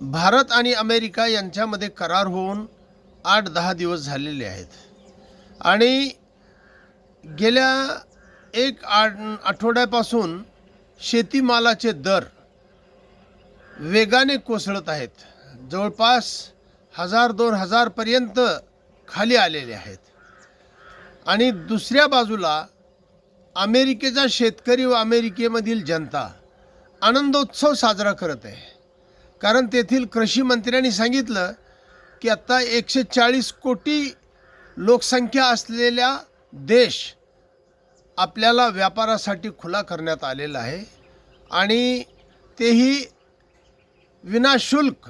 भारत आणि अमेरिका यांच्यामध्ये करार होऊन 8-10 दिवस झालेले आहेत आणि गेल्या एक आठवड्यापासून शेतीमालाचे दर वेगाने कोसळत आहेत. जवळपास 1000-2000 पर्यंत खाली आलेले आहेत. आणि दुसऱ्या बाजूला अमेरिकेचा शेतकरी व अमेरिकेमधील जनता आनंदोत्सव साजरा करत आहे. कारण तेथील कृषी मंत्र्यांनी सांगितलं की आता 140 कोटी लोकसंख्या असलेला देश आपल्याला व्यापारासाठी खुला करण्यात आलेला आहे आणि तेही विनाशुल्क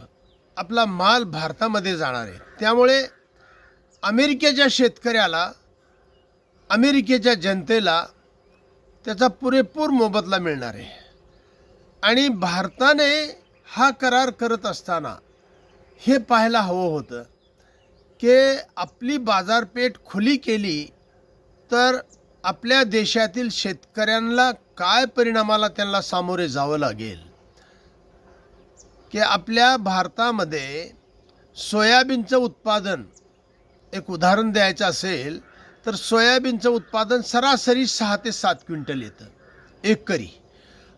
आपला माल भारतामध्ये जाणार आहे. त्यामुळे अमेरिकेच्या शेतकऱ्याला, अमेरिकेच्या जनतेला त्याचा पुरेपूर मोबदला मिळणार आहे. आणि भारताने हा करार करत असताना हे पाहायला हवं होतं की आपली बाजारपेठ खुली केली तर आपल्या देशातील शेतकऱ्यांना काय परिणामाला त्यांना सामोरे जावं लागेल. की आपल्या भारतामध्ये सोयाबीनचं उत्पादन, एक उदाहरण द्यायचं असेल तर सोयाबीनचं उत्पादन सरासरी 6 ते 7 क्विंटल येतं एकरी.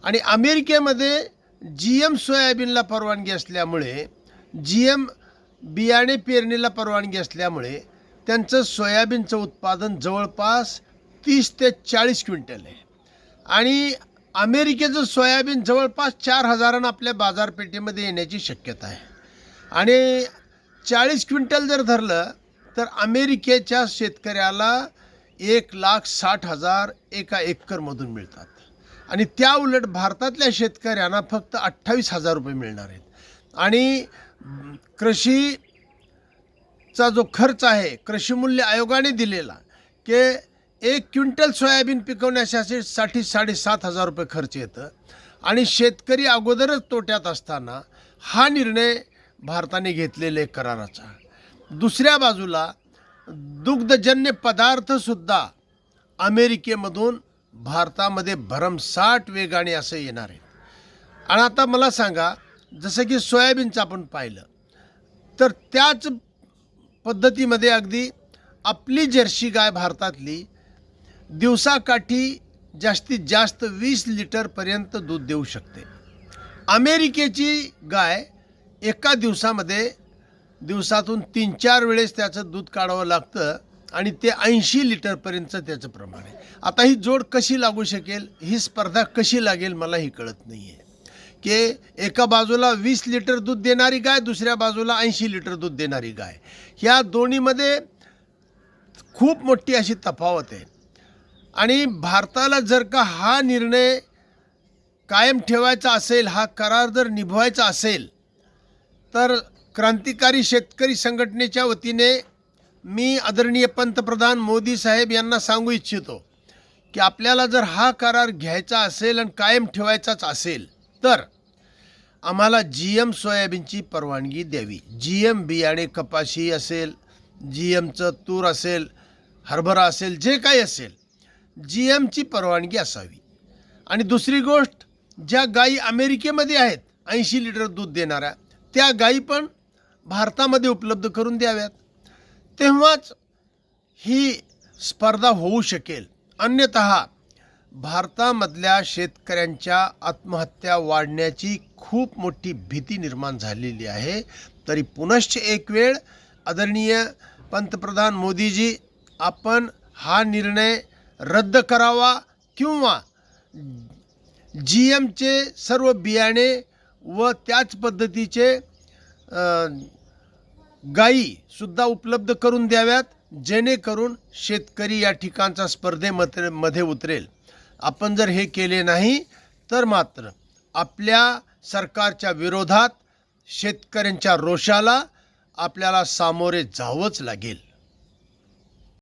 आणि अमेरिकेमध्ये GM सोयाबीनला परवानगी असल्यामुळे, GM बियाणे पेरणीला परवानगी असल्यामुळे त्यांचं सोयाबीनचं उत्पादन जवळपास 30 ते 40 क्विंटल आहे. आणि अमेरिकेचं सोयाबीन जवळपास 4000 आपल्या बाजारपेठेमध्ये येण्याची शक्यता आहे. आणि 40 क्विंटल जर धरलं तर अमेरिकेच्या शेतकऱ्याला 1,60,000 एका एकरमधून मिळतात. आणि त्या उलट भारतातल्या शेतकऱ्यांना फक्त 28,000 रुपये मिळणार आहेत. आणि कृषीचा जो खर्च आहे, कृषी मूल्य आयोगाने दिलेला की 1 क्विंटल सोयाबीन पिकवण्यासाठी 7,500 रुपये खर्च येतं. आणि शेतकरी अगोदरच तोट्यात असताना हा निर्णय भारताने घेतलेले कराराचा. दुसऱ्या बाजूला दुग्धजन्य पदार्थसुद्धा अमेरिकेमधून भारतामध्ये भरमसाठ वेगाने असं येणार आहे. आणि आता मला सांगा, जसं की सोयाबीनचं आपण पाहिलं तर त्याच पद्धतीमध्ये अगदी आपली जर्सी गाय भारतातली दिवसाकाठी जास्तीत जास्त 20 लिटरपर्यंत दूध देऊ शकते. अमेरिकेची गाय एका दिवसामध्ये दिवसातून 3-4 वेळेस त्याचं दूध काढावं लागतं आणि ते 80 लिटरपर्यंतचं त्याचं प्रमाण आहे. आता ही जोड कशी लागू शकेल, ही स्पर्धा कशी लागेल मलाही कळत नाही आहे. की एका बाजूला 20 लिटर दूध देणारी गाय, दुसऱ्या बाजूला 80 लिटर दूध देणारी गाय, ह्या दोन्हीमध्ये खूप मोठी अशी तफावत आहे. आणि भारताला जर का हा निर्णय कायम ठेवायचा असेल, हा करार जर निभवायचा असेल तर क्रांतिकारी शेतकरी संघटनेच्या वतीने मी आदरणीय पंतप्रधान मोदी साहेब यांना सांगू इच्छितो की आपल्याला जर हा करार घ्यायचा असेल आणि कायम ठेवायचाच असेल तर आम्हाला GM सोयाबीनची परवानगी द्यावी. GM बियाणे कपाशी असेल, GMचं तूर असेल, हरभरा असेल, जे काही असेल GMची परवानगी असावी. आणि दुसरी गोष्ट, ज्या गायी अमेरिकेमध्ये आहेत 80 लिटर दूध देणाऱ्या, त्या गायी पण भारतामध्ये उपलब्ध करून द्याव्यात. तेव्हाच ही स्पर्धा होऊ शकेल. अन्यतः भारतामधल्या शेतकऱ्यांच्या आत्महत्या वाढण्याची खूप मोठी भीती निर्माण झालेली आहे. तरी पुनश्च एक वेळ आदरणीय पंतप्रधान मोदीजी, आपण हा निर्णय रद्द करावा किंवा GMचे सर्व बियाणे व त्याच पद्धतीचे गायीसुद्धा उपलब्ध करून द्याव्यात, जेणेकरून शेतकरी या ठिकाणचा स्पर्धेमध्ये उतरेल. आपण जर हे केले नाही तर मात्र आपल्या सरकारच्या विरोधात शेतकऱ्यांच्या रोषाला आपल्याला सामोरे जावंच लागेल.